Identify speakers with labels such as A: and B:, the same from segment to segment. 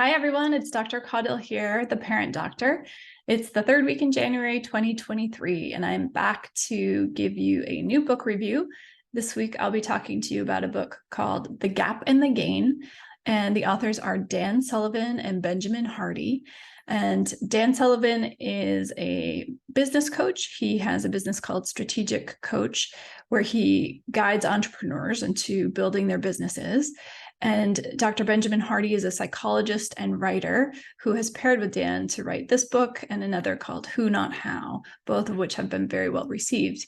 A: Hi, everyone. It's Dr. Caudill here, the parent doctor. It's the third week in January 2023, and I'm back to give you a new book review. This week, I'll be talking to you about a book called The Gap and the Gain, and the authors are Dan Sullivan and Benjamin Hardy. And Dan Sullivan is a business coach. He has a business called Strategic Coach, where he guides entrepreneurs into building their businesses. And Dr. Benjamin Hardy is a psychologist and writer who has paired with Dan to write this book and another called Who Not How, both of which have been very well received.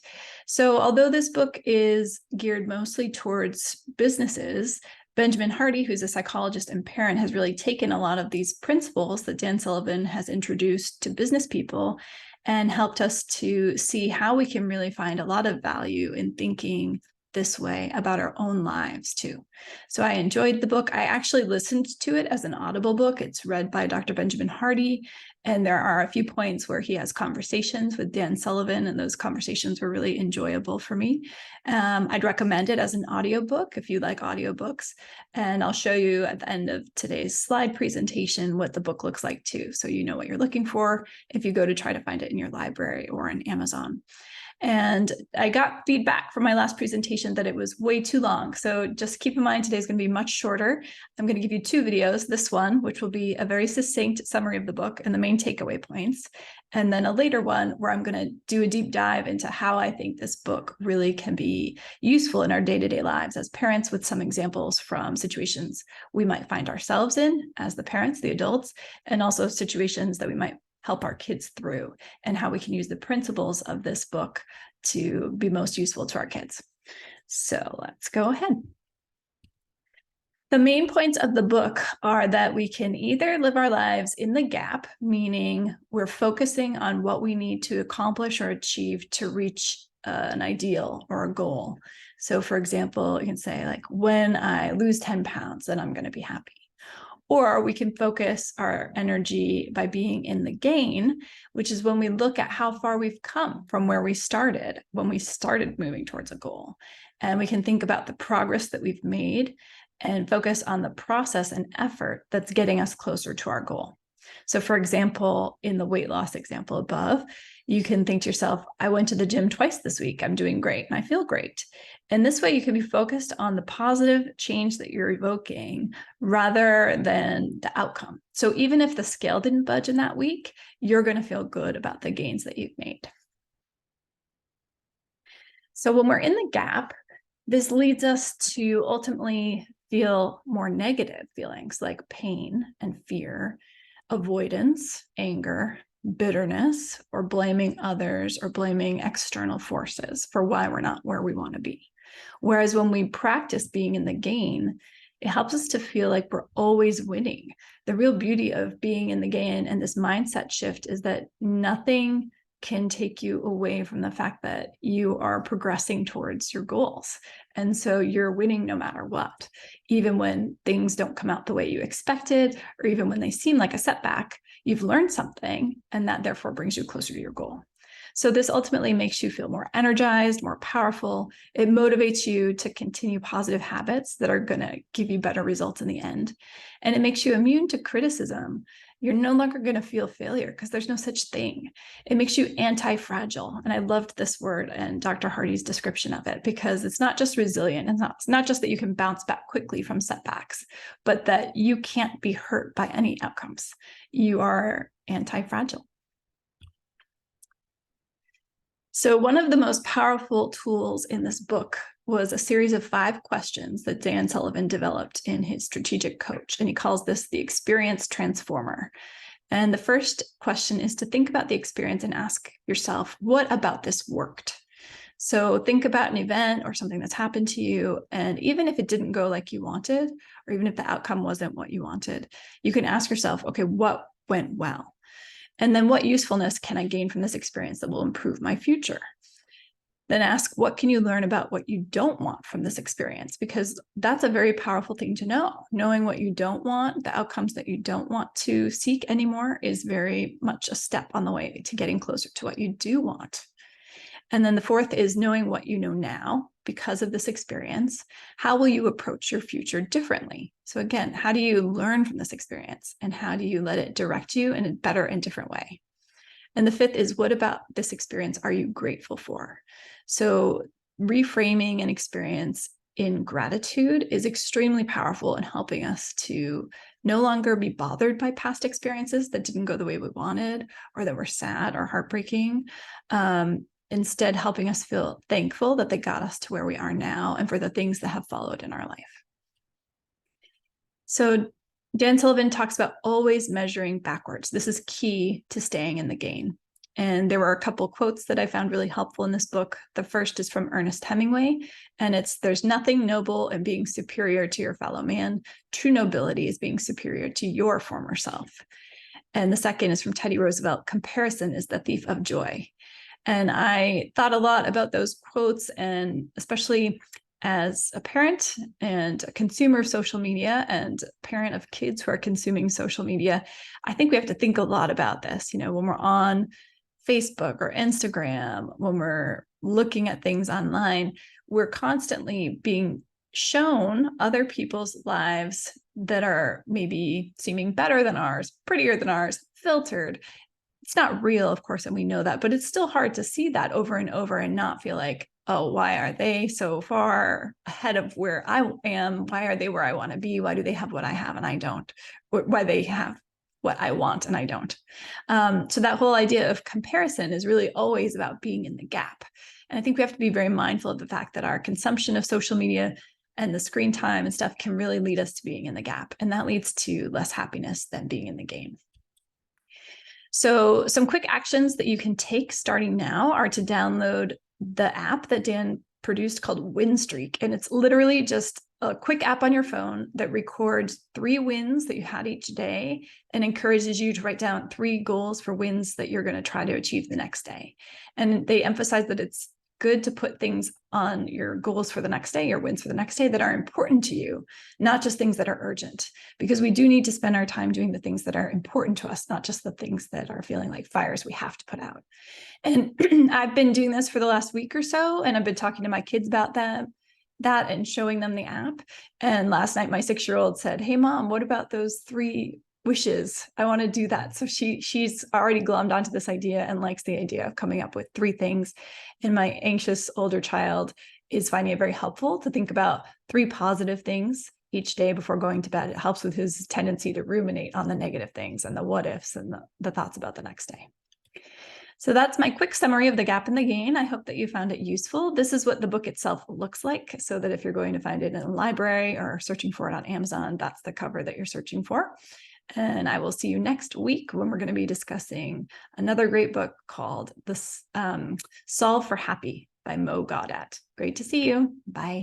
A: So although this book is geared mostly towards businesses, Benjamin Hardy, who's a psychologist and parent, has really taken a lot of these principles that Dan Sullivan has introduced to business people and helped us to see how we can really find a lot of value in thinking this way about our own lives too. So I enjoyed the book. I actually listened to it as an Audible book. It's read by Dr. Benjamin Hardy, and there are a few points where he has conversations with Dan Sullivan, and those conversations were really enjoyable for me. I'd recommend it as an audiobook if you like audiobooks, and I'll show you at the end of today's slide presentation what the book looks like too, so you know what you're looking for if you go to try to find it in your library or on Amazon. And I got feedback from my last presentation that it was way too long. So just keep in mind, today's going to be much shorter. I'm going to give you two videos, this one, which will be a very succinct summary of the book and the main takeaway points. And then a later one where I'm going to do a deep dive into how I think this book really can be useful in our day-to-day lives as parents, with some examples from situations we might find ourselves in as the parents, the adults, and also situations that we might help our kids through, and how we can use the principles of this book to be most useful to our kids. So let's go ahead. The main points of the book are that we can either live our lives in the gap, meaning we're focusing on what we need to accomplish or achieve to reach an ideal or a goal. So for example, you can say, like, when I lose 10 pounds, then I'm going to be happy. Or we can focus our energy by being in the gain, which is when we look at how far we've come from where we started, when we started moving towards a goal. And we can think about the progress that we've made and focus on the process and effort that's getting us closer to our goal. So for example, in the weight loss example above, you can think to yourself, I went to the gym twice this week. I'm doing great and I feel great. And this way you can be focused on the positive change that you're evoking rather than the outcome. So even if the scale didn't budge in that week, you're going to feel good about the gains that you've made. So when we're in the gap, this leads us to ultimately feel more negative feelings like pain and fear, avoidance, anger, bitterness, or blaming others or blaming external forces for why we're not where we want to be. Whereas when we practice being in the gain, it helps us to feel like we're always winning. The real beauty of being in the gain and this mindset shift is that nothing can take you away from the fact that you are progressing towards your goals. And so you're winning no matter what, even when things don't come out the way you expected, or even when they seem like a setback, you've learned something, and that therefore brings you closer to your goal. So this ultimately makes you feel more energized, more powerful. It motivates you to continue positive habits that are going to give you better results in the end. And it makes you immune to criticism. You're no longer going to feel failure because there's no such thing. It makes you anti-fragile. And I loved this word and Dr. Hardy's description of it, because it's not just resilient. It's not just that you can bounce back quickly from setbacks, but that you can't be hurt by any outcomes. You are anti-fragile. So one of the most powerful tools in this book was a series of 5 questions that Dan Sullivan developed in his Strategic Coach, and he calls this the experience transformer. And the first question is to think about the experience and ask yourself, what about this worked? So think about an event or something that's happened to you, and even if it didn't go like you wanted, or even if the outcome wasn't what you wanted, you can ask yourself, okay, what went well? And then what usefulness can I gain from this experience that will improve my future? Then ask, what can you learn about what you don't want from this experience? Because that's a very powerful thing to know. Knowing what you don't want, the outcomes that you don't want to seek anymore, is very much a step on the way to getting closer to what you do want. And then the fourth is knowing what you know now. because of this experience, how will you approach your future differently? So again, how do you learn from this experience, and how do you let it direct you in a better and different way? And the fifth is, what about this experience are you grateful for? So reframing an experience in gratitude is extremely powerful in helping us to no longer be bothered by past experiences that didn't go the way we wanted, or that were sad or heartbreaking. Instead, helping us feel thankful that they got us to where we are now, and for the things that have followed in our life. So Dan Sullivan talks about always measuring backwards. This is key to staying in the game. And there were a couple quotes that I found really helpful in this book. The first is from Ernest Hemingway, and it's, "There's nothing noble in being superior to your fellow man. True nobility is being superior to your former self." And the second is from Teddy Roosevelt, "Comparison is the thief of joy." And I thought a lot about those quotes, and especially as a parent and a consumer of social media, and a parent of kids who are consuming social media, I think we have to think a lot about this. When we're on Facebook or Instagram, when we're looking at things online, we're constantly being shown other people's lives that are maybe seeming better than ours, prettier than ours, filtered. It's not real, of course, and we know that, but it's still hard to see that over and over and not feel like, oh, why are they so far ahead of where I am? Why are they where I want to be? Why do they have what I have and I don't? Why they have what I want and I don't? So that whole idea of comparison is really always about being in the gap. And I think we have to be very mindful of the fact that our consumption of social media and the screen time and stuff can really lead us to being in the gap. And that leads to less happiness than being in the game. So some quick actions that you can take starting now are to download the app that Dan produced called Win Streak. And it's literally just a quick app on your phone that records 3 wins that you had each day and encourages you to write down 3 goals for wins that you're going to try to achieve the next day. And they emphasize that it's good to put things on your goals for the next day, your wins for the next day, that are important to you, not just things that are urgent, because we do need to spend our time doing the things that are important to us, not just the things that are feeling like fires we have to put out. And I've been doing this for the last week or so, and I've been talking to my kids about that and showing them the app. And last night, my 6-year-old said, "Hey, Mom, what about those 3 wishes? I want to do that." So she's already glommed onto this idea and likes the idea of coming up with 3 things. And my anxious older child is finding it very helpful to think about 3 positive things each day before going to bed. It helps with his tendency to ruminate on the negative things and the what ifs and the thoughts about the next day. So that's my quick summary of The Gap in the Gain. I hope that you found it useful. This is what the book itself looks like, so that if you're going to find it in a library or searching for it on Amazon, that's the cover that you're searching for. And I will see you next week when we're going to be discussing another great book called Solve for Happy by Mo Gaudat. Great to see you. Bye.